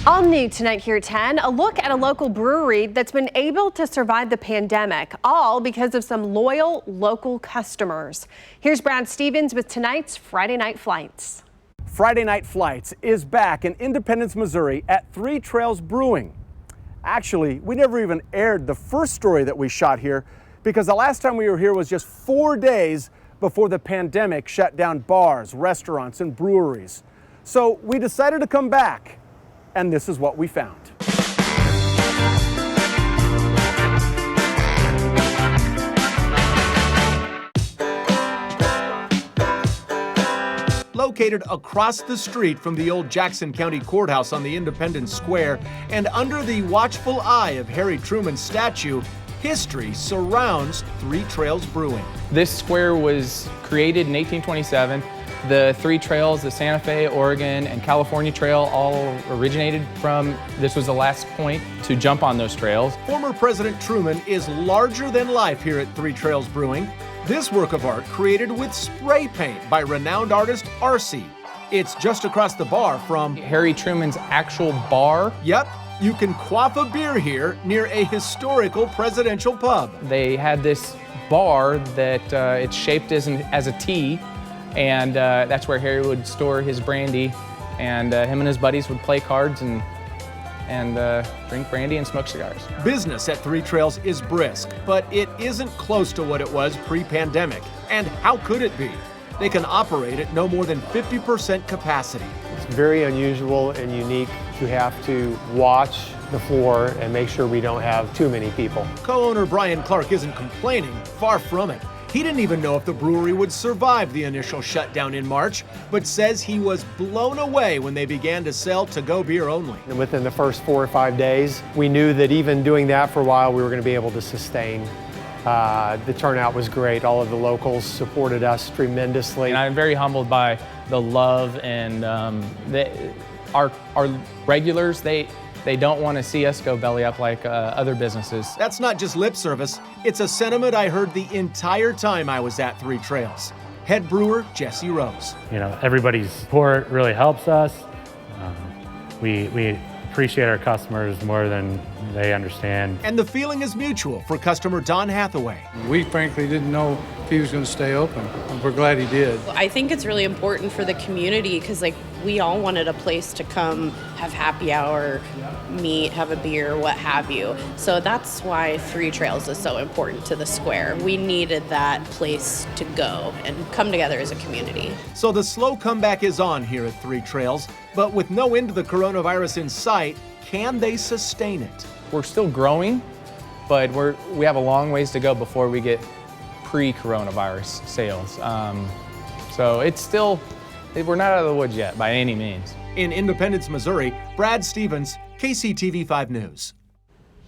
All new tonight here at 10, a look at a local brewery that's been able to survive the pandemic, all because of some loyal local customers. Here's Brad Stevens with tonight's Friday Night Flights. Friday Night Flights is back in Independence, Missouri at Three Trails Brewing. Actually, we never even aired the first story that we shot here because the last time we were here was just 4 days before the pandemic shut down bars, restaurants, and breweries. So we decided to come back. And this is what we found. Located across the street from the old Jackson County Courthouse on the Independence Square and under the watchful eye of Harry Truman's statue, history surrounds Three Trails Brewing. This square was created in 1827. The three trails, the Santa Fe, Oregon, and California Trail all originated from, this was the last point to jump on those trails. Former President Truman is larger than life here at Three Trails Brewing. This work of art created with spray paint by renowned artist R.C. It's just across the bar from Harry Truman's actual bar. Yep, you can quaff a beer here near a historical presidential pub. They had this bar that it's shaped as a T. And that's where Harry would store his brandy, and him and his buddies would play cards and drink brandy and smoke cigars. Business at Three Trails is brisk, but it isn't close to what it was pre-pandemic. And how could it be? They can operate at no more than 50% capacity. It's very unusual and unique to have to watch the floor and make sure we don't have too many people. Co-owner Brian Clark isn't complaining, far from it. He didn't even know if the brewery would survive the initial shutdown in March, but says he was blown away when they began to sell to-go beer only. And within the first 4 or 5 days, we knew that even doing that for a while, we were going to be able to sustain. The turnout was great. All of the locals supported us tremendously. And I'm very humbled by the love and our regulars. They don't want to see us go belly up like other businesses. That's not just lip service. It's a sentiment I heard the entire time I was at Three Trails. Head brewer Jesse Rose. You know, everybody's support really helps us. We appreciate our customers more than they understand. And the feeling is mutual for customer Don Hathaway. We frankly didn't know if he was going to stay open. We're glad he did. I think it's really important for the community because we all wanted a place to come, have happy hour, meet, have a beer, what have you. So that's why Three Trails is so important to the square. We needed that place to go and come together as a community. So the slow comeback is on here at Three Trails, but with no end to the coronavirus in sight, can they sustain it? We're still growing, but we have a long ways to go before we get pre-coronavirus sales. So it's still, we're not out of the woods yet by any means. In Independence, Missouri, Brad Stevens, KCTV 5 News.